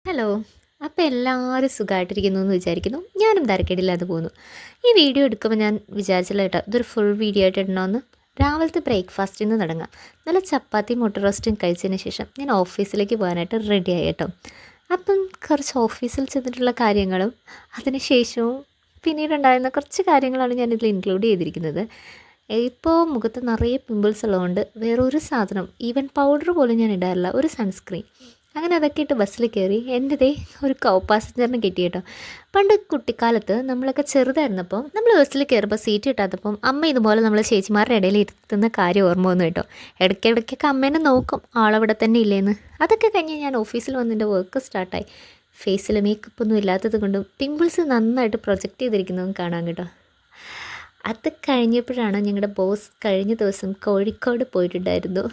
Hello. അപ്പോൾ എല്ലാവരും സുഖമായിട്ടിരിക്കുന്നു എന്ന് വിചാരിക്കുന്നു. ഞാനും തരക്കേടില്ലാതെ പോകുന്നു. ഈ വീഡിയോ എടുക്കുമ്പോൾ ഞാൻ വിചാരിച്ചില്ല കേട്ടോ, ഇതൊരു ഫുൾ വീഡിയോ ആയിട്ട് ഇടണമെന്ന്. രാവിലത്തെ ബ്രേക്ക്ഫാസ്റ്റിൽ നിന്ന് തുടങ്ങാം. നല്ല ചപ്പാത്തിയും മുട്ട റോസ്റ്റും കഴിച്ചതിന് ശേഷം ഞാൻ ഓഫീസിലേക്ക് പോകാനായിട്ട് റെഡിയായി കേട്ടോ. അപ്പം കുറച്ച് ഓഫീസിൽ ചെന്നിട്ടുള്ള കാര്യങ്ങളും അതിനുശേഷവും പിന്നീടുണ്ടായിരുന്ന കുറച്ച് കാര്യങ്ങളാണ് ഞാനിതിൽ ഇൻക്ലൂഡ് ചെയ്തിരിക്കുന്നത്. ഇപ്പോൾ മുഖത്ത് നിറയെ പിമ്പിൾസ് ഉള്ളതുകൊണ്ട് വേറൊരു സാധനം, ഈവൻ പൗഡർ പോലും ഞാൻ ഇടാറില്ല, ഒരു സൺസ്ക്രീൻ. അങ്ങനെ അതൊക്കെ ഇട്ട് ബസ്സിൽ കയറി എൻ്റെതേ ഒരു കോ പാസഞ്ചറിന് കിട്ടി കേട്ടോ. പണ്ട് കുട്ടിക്കാലത്ത് നമ്മളൊക്കെ ചെറുതായിരുന്നപ്പോൾ നമ്മൾ ബസ്സിൽ കയറുമ്പോൾ സീറ്റ് കിട്ടാത്തപ്പം അമ്മ ഇതുപോലെ നമ്മൾ ചേച്ചിമാരുടെ ഇടയിൽ ഇരുത്തുന്ന കാര്യം ഓർമ്മ വന്നു കേട്ടോ. ഇടയ്ക്കിടയ്ക്കൊക്കെ അമ്മേനെ നോക്കും, ആളവിടെ തന്നെ ഇല്ലേന്ന്. അതൊക്കെ കഴിഞ്ഞ് ഞാൻ ഓഫീസിൽ വന്നതിൻ്റെ വർക്ക് സ്റ്റാർട്ടായി. ഫേസിൽ മേക്കപ്പ് ഒന്നും ഇല്ലാത്തത് കൊണ്ടും പിമ്പിൾസ് നന്നായിട്ട് പ്രൊജക്റ്റ് ചെയ്തിരിക്കുന്നതും കാണാൻ കേട്ടോ. അത് കഴിഞ്ഞപ്പോഴാണ് ഞങ്ങളുടെ ബോസ് കഴിഞ്ഞ ദിവസം കോഴിക്കോട് പോയിട്ടുണ്ടായിരുന്നു.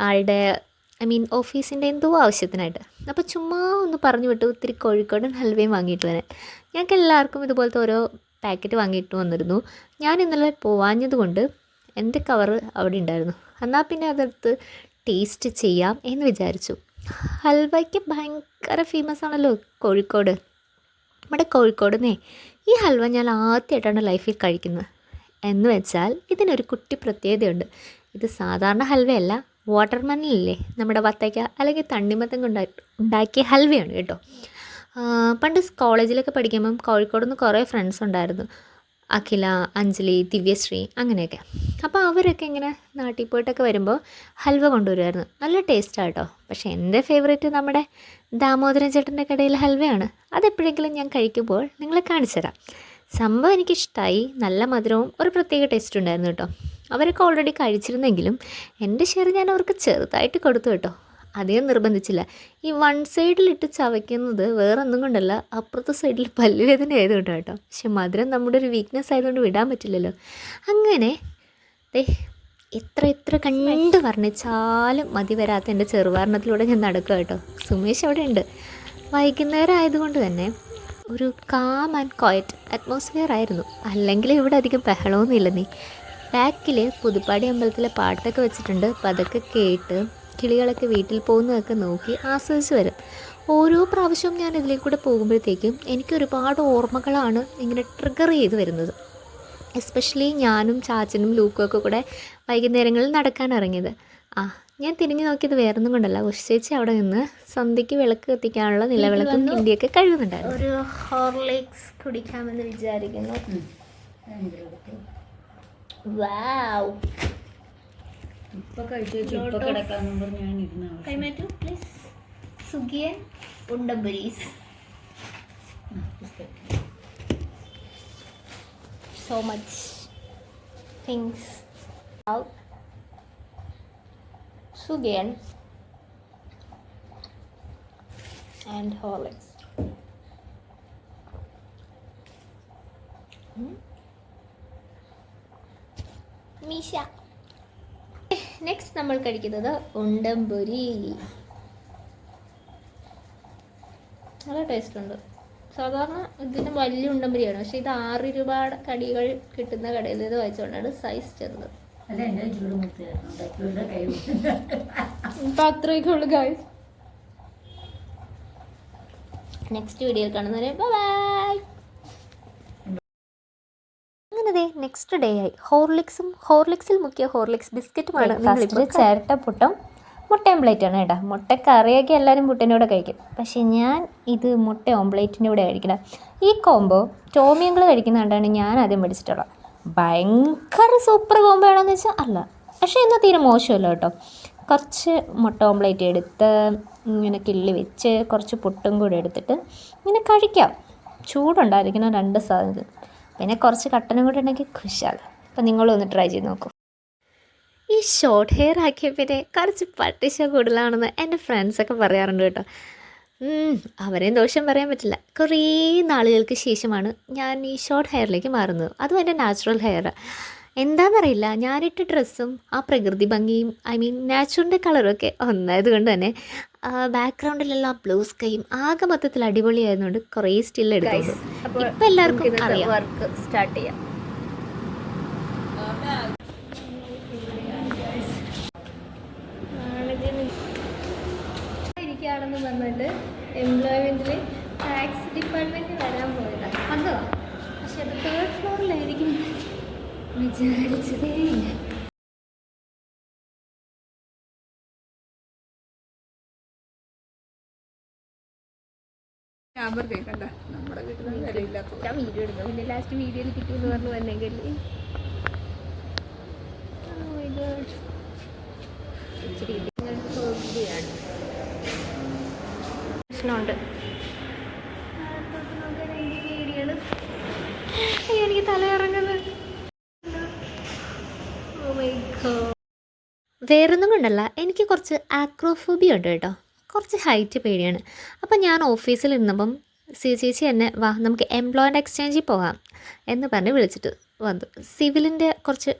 ആളുടെ ഓഫീസിൻ്റെ എന്തോ ആവശ്യത്തിനായിട്ട്. അപ്പോൾ ചുമ്മാ ഒന്ന് പറഞ്ഞു വിട്ടു ഇത്തിരി കോഴിക്കോടൻ ഹൽവയും വാങ്ങിയിട്ട് വരാൻ. ഞങ്ങൾക്ക് എല്ലാവർക്കും ഇതുപോലത്തെ ഓരോ പാക്കറ്റ് വാങ്ങിയിട്ട് വന്നിരുന്നു. ഞാൻ ഇന്നലെ പോവാഞ്ഞത് കൊണ്ട് എൻ്റെ കവറ് അവിടെ ഉണ്ടായിരുന്നു. എന്നാൽ പിന്നെ അതെടുത്ത് ടേസ്റ്റ് ചെയ്യാം എന്ന് വിചാരിച്ചു. ഹൽവയ്ക്ക് ഭയങ്കര ഫേമസ് ആണല്ലോ കോഴിക്കോട്. നമ്മുടെ കോഴിക്കോടുന്നേ ഈ ഹൽവ ഞാൻ ആദ്യമായിട്ടാണ് ലൈഫിൽ കഴിക്കുന്നത്. എന്ന് വെച്ചാൽ ഇതിനൊരു കുട്ടി പ്രത്യേകതയുണ്ട്. ഇത് സാധാരണ ഹൽവയല്ല, വാട്ടർമെലനില്ലേ നമ്മുടെ വത്തയ്ക്ക അല്ലെങ്കിൽ തണ്ണിമത്തൻ ഉണ്ടാക്കിയ ഹൽവയാണ് കേട്ടോ. പണ്ട് കോളേജിലൊക്കെ പഠിക്കുമ്പം കോഴിക്കോട് നിന്ന് കുറേ ഫ്രണ്ട്സ് ഉണ്ടായിരുന്നു. അഖില, അഞ്ജലി, ദിവ്യശ്രീ അങ്ങനെയൊക്കെ. അപ്പോൾ അവരൊക്കെ ഇങ്ങനെ നാട്ടിൽ പോയിട്ടൊക്കെ വരുമ്പോൾ ഹൽവ കൊണ്ടുവരുമായിരുന്നു. നല്ല ടേസ്റ്റാണ് കേട്ടോ. പക്ഷേ എൻ്റെ ഫേവറേറ്റ് നമ്മുടെ ദാമോദരൻ ചേട്ടൻ്റെ കടയിലെ ഹൽവയാണ്. അതെപ്പോഴെങ്കിലും ഞാൻ കഴിക്കുമ്പോൾ നിങ്ങളെ കാണിച്ചു തരാം. സംഭവം എനിക്കിഷ്ടമായി. നല്ല മധുരവും ഒരു പ്രത്യേക ടേസ്റ്റ് ഉണ്ടായിരുന്നു കേട്ടോ. അവരൊക്കെ ഓൾറെഡി കഴിച്ചിരുന്നെങ്കിലും എൻ്റെ ഷെയർ ഞാൻ അവർക്ക് ചെറുതായിട്ട് കൊടുത്തു കേട്ടോ. അധികം നിർബന്ധിച്ചില്ല. ഈ വൺ സൈഡിലിട്ട് ചവയ്ക്കുന്നത് വേറെ ഒന്നും കൊണ്ടല്ല, അപ്പുറത്തെ സൈഡിൽ പല്ലുവേദന ആയതുകൊണ്ട് കേട്ടോ. പക്ഷെ മധുരം നമ്മുടെ ഒരു വീക്ക്നെസ് ആയതുകൊണ്ട് വിടാൻ പറ്റില്ലല്ലോ. അങ്ങനെ എത്ര കണ്ട് വർണ്ണിച്ചാലും മതി വരാത്ത എൻ്റെ ചെറുവർണ്ണത്തിലൂടെ ഞാൻ നടക്കുക കേട്ടോ. സുമേഷ് അവിടെ ഉണ്ട്. വൈകുന്നേരം ആയതുകൊണ്ട് തന്നെ ഒരു കാം ആൻഡ് ക്വയറ്റ് അറ്റ്മോസ്ഫിയർ ആയിരുന്നു. അല്ലെങ്കിൽ ഇവിടെ അധികം ബഹളമൊന്നുമില്ല. ബാക്കിൽ പുതുപ്പാടി അമ്പലത്തിലെ പാട്ടൊക്കെ വെച്ചിട്ടുണ്ട്. അപ്പോൾ അതൊക്കെ കേട്ട് കിളികളൊക്കെ വീട്ടിൽ പോകുന്നതൊക്കെ നോക്കി ആസ്വദിച്ച് വരും. ഓരോ പ്രാവശ്യവും ഞാൻ ഇതിലേക്കൂടെ പോകുമ്പോഴത്തേക്കും എനിക്കൊരുപാട് ഓർമ്മകളാണ് ഇങ്ങനെ ട്രിഗർ ചെയ്ത് വരുന്നത്. എസ്പെഷ്യലി ഞാനും ചാച്ചനും ലൂക്കും ഒക്കെ കൂടെ വൈകുന്നേരങ്ങളിൽ നടക്കാൻ ഇറങ്ങിയത്. ഞാൻ തിരിഞ്ഞു നോക്കിയത് വേറൊന്നും കൊണ്ടല്ല, ഉഷേച്ചി അവിടെ നിന്ന് സന്ധ്യയ്ക്ക് വിളക്ക് കത്തിക്കാനുള്ള നിലവിളക്കും കിണ്ടിയൊക്കെ കഴുകുന്നുണ്ടായിരുന്നു. ഒരു ഹോർലിക്സ് കുടിക്കാമെന്ന് വിചാരിക്കുന്നു. Wow, please. സുഗിയൻ ഉണ്ടംപുരീസ്. So much things out. Sugian and Horlicks. മീശ. നെക്സ്റ്റ് നമ്മൾ കഴിക്കുന്നത് ഉണ്ടംപുരി. നല്ല ടേസ്റ്റ് ഉണ്ട്. സാധാരണ ഇതിന് വലിയ ഉണ്ടംപുരിയാണ്, പക്ഷേ ഇത് 6 രൂപ കടികൾ കിട്ടുന്ന കടയിൽ ഇത് വായിച്ചുകൊണ്ടാണ് സൈസ് ചെറുത്. ഇപ്പം അത്രയൊക്കെ ഉള്ളു ഗൈസ്. നെക്സ്റ്റ് വീഡിയോയിൽ കാണുന്നവരെ ബൈ. അങ്ങനെ നെക്സ്റ്റ് ഡേ ആയി. ഹോർലിക്സിൽ മുക്കിയ ഹോർലിക്സ് ബിസ്ക്കറ്റുമാണ്. ചേരട്ടപ്പുട്ടും മുട്ട ഓംപ്ലേറ്റാണ് കേട്ടോ. മുട്ടക്കറിയൊക്കെ എല്ലാവരും പുട്ടിൻ്റെ കഴിക്കും, പക്ഷേ ഞാൻ ഇത് മുട്ട ഓംപ്ലേറ്റിൻ്റെ കൂടെ കഴിക്കണം. ഈ കോംബോ ടോമിയങ്ങൾ കഴിക്കുന്ന കണ്ടാണ് ഞാൻ ആദ്യം പഠിച്ചിട്ടുള്ളത്. ഭയങ്കര സൂപ്പർ കോംബോ ആണോയെന്ന് വെച്ചാൽ അല്ല, പക്ഷേ എന്നാൽ തീരെ മോശമല്ല കേട്ടോ. കുറച്ച് മുട്ട ഓംപ്ലേറ്റ് എടുത്ത് ഇങ്ങനെ കിള്ളി വെച്ച് കുറച്ച് പുട്ടും കൂടെ എടുത്തിട്ട് ഇങ്ങനെ കഴിക്കാം. ചൂടുണ്ടായിരിക്കണം 2 സാധനം. പിന്നെ കുറച്ച് കട്ടനും കൂടെ ഉണ്ടെങ്കിൽ ഖുശാൽ. അപ്പം നിങ്ങളൊന്ന് ട്രൈ ചെയ്ത് നോക്കൂ. ഈ ഷോർട്ട് ഹെയർ ആക്കിയ പിന്നെ കുറച്ച് പട്ടിഷ കൂടുതലാണെന്ന് എൻ്റെ ഫ്രണ്ട്സൊക്കെ പറയാറുണ്ട് കേട്ടോ. അവരെയും ദോഷം പറയാൻ പറ്റില്ല. കുറേ നാളുകൾക്ക് ശേഷമാണ് ഞാൻ ഈ ഷോർട്ട് ഹെയറിലേക്ക് മാറുന്നത്. അതും എൻ്റെ നാച്ചുറൽ ഹെയർ. എന്താണെന്നറിയില്ല, ഞാനിട്ട ഡ്രസ്സും ആ പ്രകൃതി ഭംഗിയും നാച്ചുറലിൻ്റെ കളറൊക്കെ ഒന്നായത് കൊണ്ട് തന്നെ ബാക്ക്ഗ്രൗണ്ടിലെല്ലാം ബ്ലൂ സ്കൈയും ആകെ മൊത്തത്തിൽ അടിപൊളിയായതുകൊണ്ട് കുറേ സ്റ്റിൽ എടുത്തത്. ഇപ്പം എല്ലാവർക്കും അറിയാം. വർക്ക് സ്റ്റാർട്ട് ചെയ്യാം. എന്ന് പറഞ്ഞിട്ട് എംപ്ലോയ്മെൻറ്റിൽ ടാക്സ് ഡിപ്പാർട്ട്മെൻറ്റിൽ വരാൻ പോയതാണ്. വന്നോ? പക്ഷെ അത് 3rd ഫ്ലോറിലായിരിക്കും വിചാരിച്ചതേ ഇല്ല. ഞാൻ പറഞ്ഞേക്കണ്ട നമ്മുടെ വീട്ടിൽ വിലയില്ലാത്ത ഞാൻ വീഡിയോ എടുക്കാം, പിന്നെ ലാസ്റ്റ് വീഡിയോയിൽ കിട്ടിയെന്ന് പറഞ്ഞു വന്നെങ്കിൽ പ്രശ്നമുണ്ട്. എനിക്ക് തല ഇറങ്ങുന്നത് വേറൊന്നും കൊണ്ടല്ല, എനിക്ക് കുറച്ച് ആക്രോഫോബിയ ഉണ്ട് കേട്ടോ. കുറച്ച് ഹൈറ്റ് പേടിയാണ്. അപ്പം ഞാൻ ഓഫീസിൽ ഇരുന്നപ്പം ചേച്ചി എന്നെ വാ നമുക്ക് എംപ്ലോയ്മെൻറ്റ് എക്സ്ചേഞ്ചിൽ പോകാം എന്ന് പറഞ്ഞ് വിളിച്ചിട്ട് വന്നു. സിവിലിൻ്റെ കുറച്ച്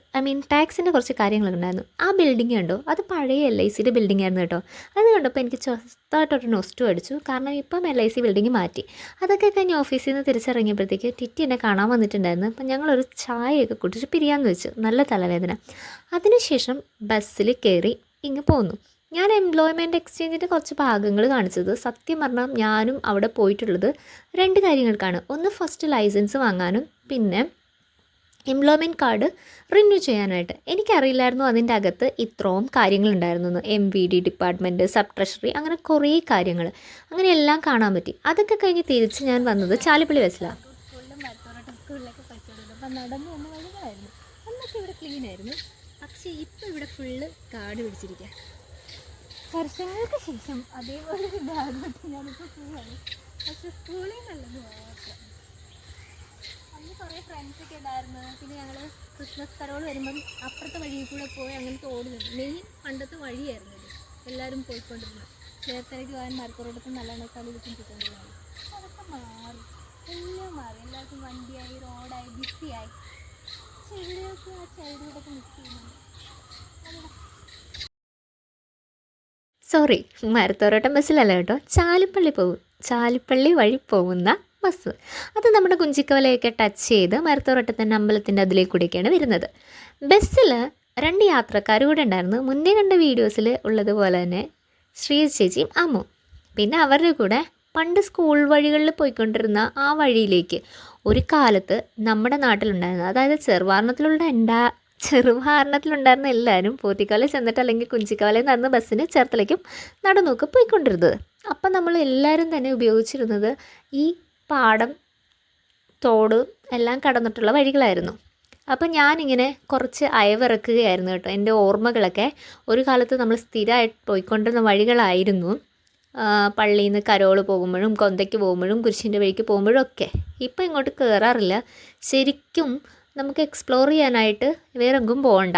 ടാക്സിൻ്റെ കുറച്ച് കാര്യങ്ങളുണ്ടായിരുന്നു. ആ ബിൽഡിംഗ് കണ്ടോ, അത് പഴയ LICയുടെ ബിൽഡിംഗ് ആയിരുന്നു കേട്ടോ. അത് കണ്ടപ്പോൾ എനിക്ക് ചെറുതായിട്ടൊരു നൊസ്റ്റു അടിച്ചു. കാരണം ഇപ്പം LIC ബിൽഡിംഗ് മാറ്റി. അതൊക്കെ കഴിഞ്ഞ് ഓഫീസിൽ നിന്ന് തിരിച്ചിറങ്ങിയപ്പോഴത്തേക്ക് ടിറ്റി എന്നെ കാണാൻ വന്നിട്ടുണ്ടായിരുന്നു. അപ്പം ഞങ്ങളൊരു ചായയൊക്കെ കുടിച്ച് പിരിയാമെന്ന് വെച്ചു. നല്ല തലവേദന. അതിനുശേഷം ബസ്സിൽ കയറി ഇങ്ങ് പോന്നു. ഞാൻ എംപ്ലോയ്മെൻറ്റ് എക്സ്ചേഞ്ചിൻ്റെ കുറച്ച് ഭാഗങ്ങൾ കാണിച്ചത് സത്യം പറഞ്ഞാൽ ഞാനും അവിടെ പോയിട്ടുള്ളത് 2 കാര്യങ്ങൾക്കാണ്. ഒന്ന് ഫസ്റ്റ് ലൈസൻസ് വാങ്ങാനും പിന്നെ എംപ്ലോയ്മെൻറ്റ് കാർഡ് റിന്യൂ ചെയ്യാനായിട്ട്. എനിക്കറിയില്ലായിരുന്നു അതിൻ്റെ അകത്ത് ഇത്രയും കാര്യങ്ങളുണ്ടായിരുന്നു. MVD ഡിപ്പാർട്ട്മെൻറ്റ്, സബ് ട്രഷറി, അങ്ങനെ കുറേ കാര്യങ്ങൾ. അങ്ങനെ എല്ലാം കാണാൻ പറ്റി. അതൊക്കെ കഴിഞ്ഞ് തിരിച്ച് ഞാൻ വന്നത് ചാലിപ്പള്ളി ബസ്സിലാണ്. സ്കൂളിലൊക്കെ പഠിച്ചോളൂ. അപ്പം നടന്നു വന്ന വഴികളായിരുന്നു. അന്നൊക്കെ ഇവിടെ ക്ലീൻ ആയിരുന്നു. പക്ഷേ ഇപ്പോൾ ഇവിടെ ഫുള്ള് കാട് പിടിച്ചിരിക്കുക. വർഷങ്ങൾക്ക് ശേഷം അതേപോലെ ഭാഗത്ത് ഞാനിപ്പോൾ പോവാണ്. പക്ഷെ സ്കൂളിൽ നല്ലത് മാത്രം. അന്ന് കുറേ ഫ്രണ്ട്സൊക്കെ ഉണ്ടായിരുന്നു. പിന്നെ ഞങ്ങൾ ക്രിസ്മസ് കരോൾ വരുമ്പം അപ്പുറത്തെ വഴിയിൽ കൂടെ പോയി അങ്ങനത്തെ ഓടുന്നുണ്ട്. മെയിൻ പണ്ടത്തെ വഴിയായിരുന്നു ഇത്. എല്ലാവരും പോയിക്കൊണ്ടിരുന്നത്. ചേർത്തലയ്ക്ക് പോകാൻ മരക്കുറോടത്ത് നല്ലോണം കളിക്കും പോയിക്കൊണ്ടിരുന്നത്. അതൊക്കെ മാറി, എല്ലാം മാറി. എല്ലാവർക്കും വണ്ടിയായി, റോഡായി, ബിസിയായി. ചെടികൾക്ക് ആ ചൈൽഡ്ഹുഡൊക്കെ മിസ് ചെയ്യുന്നുണ്ട്. സോറി, മരത്തോരോട്ടം ബസ്സിലല്ല കേട്ടോ, ചാലിപ്പള്ളി വഴി പോകുന്ന ബസ്. അത് നമ്മുടെ കുഞ്ചിക്കവലയൊക്കെ ടച്ച് ചെയ്ത് മരത്തോരോട്ടത്തിൻ്റെ അമ്പലത്തിൻ്റെ അതിലേക്ക് കൂടിയൊക്കെയാണ് വരുന്നത്. ബസ്സിൽ 2 യാത്രക്കാർ കൂടെ ഉണ്ടായിരുന്നു. മുന്നേ കണ്ട വീഡിയോസിൽ ഉള്ളതുപോലെ തന്നെ ശ്രീ ചേച്ചിയും അമ്മു. പിന്നെ അവരുടെ കൂടെ പണ്ട് സ്കൂൾ വഴികളിൽ പോയിക്കൊണ്ടിരുന്ന ആ വഴിയിലേക്ക് ഒരു കാലത്ത് നമ്മുടെ നാട്ടിലുണ്ടായിരുന്നു, അതായത് ചെറുവാരണത്തിലുണ്ടായിരുന്ന എല്ലാവരും പോത്തിക്കാലയിൽ ചെന്നിട്ട് അല്ലെങ്കിൽ കുഞ്ചിക്കാലയിൽ നടന്ന ബസ്സിന് ചേർത്തലയ്ക്കും നടന്നൊക്കെ പോയിക്കൊണ്ടിരുന്നത്. അപ്പം നമ്മൾ എല്ലാവരും തന്നെ ഉപയോഗിച്ചിരുന്നത് ഈ പാടം, തോട് എല്ലാം കടന്നിട്ടുള്ള വഴികളായിരുന്നു. അപ്പം ഞാനിങ്ങനെ കുറച്ച് അയവിറക്കുകയായിരുന്നു കേട്ടോ. എൻ്റെ ഓർമ്മകളൊക്കെ ഒരു കാലത്ത് നമ്മൾ സ്ഥിരമായിട്ട് പോയിക്കൊണ്ടിരുന്ന വഴികളായിരുന്നു. പള്ളിയിൽ നിന്ന് കരോൾ പോകുമ്പോഴും കൊന്തയ്ക്ക് പോകുമ്പോഴും കുരിശിൻ്റെ വഴിക്ക് പോകുമ്പോഴും ഒക്കെ. ഇപ്പം ഇങ്ങോട്ട് കയറാറില്ല. ശരിക്കും നമുക്ക് എക്സ്പ്ലോർ ചെയ്യാനായിട്ട് വേറെ എങ്ങും പോകണ്ട.